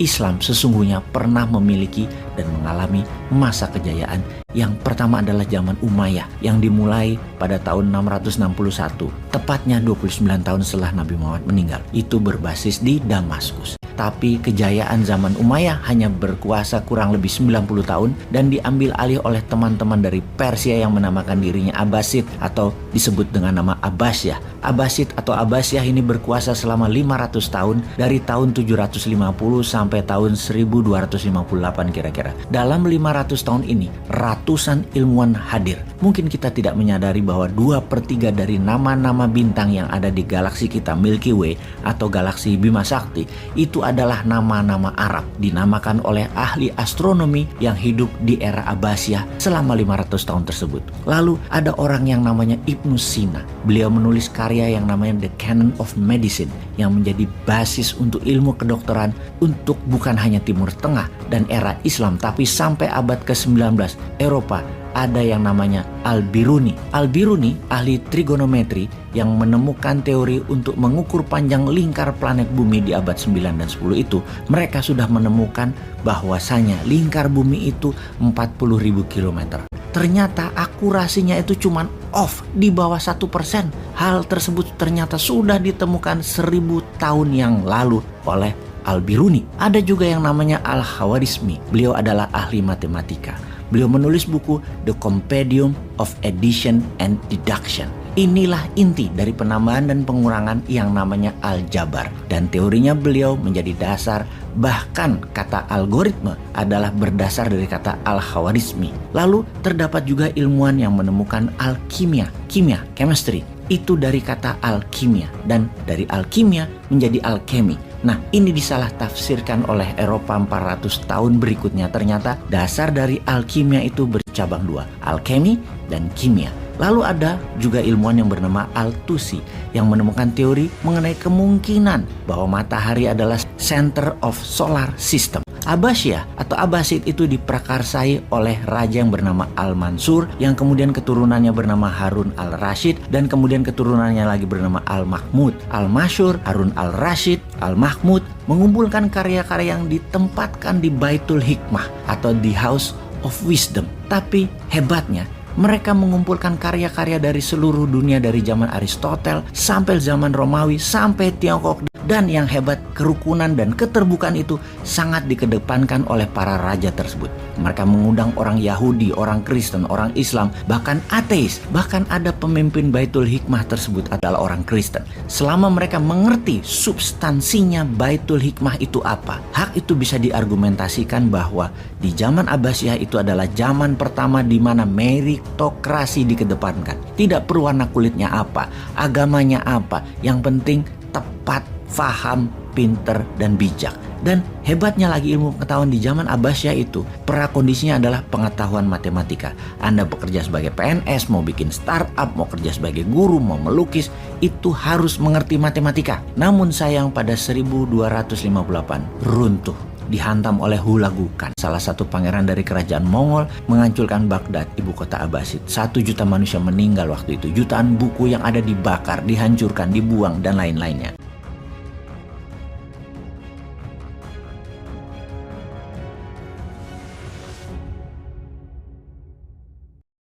Islam sesungguhnya pernah memiliki dan mengalami masa kejayaan. Yang pertama adalah zaman Umayyah yang dimulai pada tahun 661, tepatnya 29 tahun setelah Nabi Muhammad meninggal. Itu berbasis di Damaskus. Tapi kejayaan zaman Umayyah hanya berkuasa kurang lebih 90 tahun dan diambil alih oleh teman-teman dari Persia yang menamakan dirinya Abbasid atau disebut dengan nama Abbasiyah. Abbasid atau Abbasiyah ini berkuasa selama 500 tahun dari tahun 750 sampai tahun 1258 kira-kira. Dalam 500 tahun ini ratusan ilmuwan hadir. Mungkin kita tidak menyadari bahwa 2/3 dari nama-nama bintang yang ada di galaksi kita Milky Way atau galaksi Bima Sakti itu adalah nama-nama Arab, dinamakan oleh ahli astronomi yang hidup di era Abbasiyah selama 500 tahun tersebut. Lalu ada orang yang namanya Ibnu Sina. Beliau menulis karya yang namanya The Canon of Medicine yang menjadi basis untuk ilmu kedokteran untuk bukan hanya Timur Tengah dan era Islam, tapi sampai abad ke-19 Eropa. Ada yang namanya Al-Biruni. Al-Biruni ahli trigonometri yang menemukan teori untuk mengukur panjang lingkar planet bumi di abad 9 dan 10 itu. Mereka sudah menemukan bahwasanya lingkar bumi itu 40.000 km. Ternyata akurasinya itu cuma off di bawah 1%. Hal tersebut ternyata sudah ditemukan 1000 tahun yang lalu oleh Al-Biruni. Ada juga yang namanya Al-Khawarizmi. Beliau adalah ahli matematika. Beliau menulis buku The Compendium of Addition and Deduction. Inilah inti dari penambahan dan pengurangan yang namanya aljabar. Dan teorinya beliau menjadi dasar, bahkan kata algoritma adalah berdasar dari kata al-Khawarizmi. Lalu terdapat juga ilmuwan yang menemukan alkimia, chemistry. Itu dari kata alkimia dan dari alkimia menjadi alkemi. Nah, ini disalah tafsirkan oleh Eropa 400 tahun berikutnya. Ternyata dasar dari alkimia itu bercabang dua, alkemi dan kimia. Lalu ada juga ilmuwan yang bernama Al-Tusi yang menemukan teori mengenai kemungkinan bahwa matahari adalah center of solar system. Abbasiyah atau Abbasid itu diprakarsai oleh raja yang bernama Al-Mansur yang kemudian keturunannya bernama Harun al-Rashid dan kemudian keturunannya lagi bernama Al-Mahmud. Al-Masyur, Harun al-Rashid, Al-Mahmud mengumpulkan karya-karya yang ditempatkan di Baitul Hikmah atau di House of Wisdom. Tapi hebatnya mereka mengumpulkan karya-karya dari seluruh dunia, dari zaman Aristoteles sampai zaman Romawi sampai Tiongkok. Dan yang hebat, kerukunan dan keterbukaan itu sangat dikedepankan oleh para raja tersebut. Mereka mengundang orang Yahudi, orang Kristen, orang Islam, bahkan ateis. Bahkan ada pemimpin Baitul Hikmah tersebut adalah orang Kristen. Selama mereka mengerti substansinya Baitul Hikmah itu apa, hak itu bisa diargumentasikan bahwa di zaman Abbasiyah itu adalah zaman pertama di mana meritokrasi dikedepankan. Tidak perlu warna kulitnya apa, agamanya apa, yang penting tepat, faham, pinter, dan bijak. Dan hebatnya lagi ilmu pengetahuan di zaman Abbasiyah itu, prakondisinya adalah pengetahuan matematika. Anda bekerja sebagai PNS, mau bikin startup, mau kerja sebagai guru, mau melukis, itu harus mengerti matematika. Namun sayang pada 1258 runtuh, dihantam oleh Hulagu Khan, salah satu pangeran dari kerajaan Mongol, menghancurkan Baghdad, ibu kota Abbasid. 1 juta manusia meninggal waktu itu. Jutaan buku yang ada dibakar, dihancurkan, dibuang, dan lain-lainnya.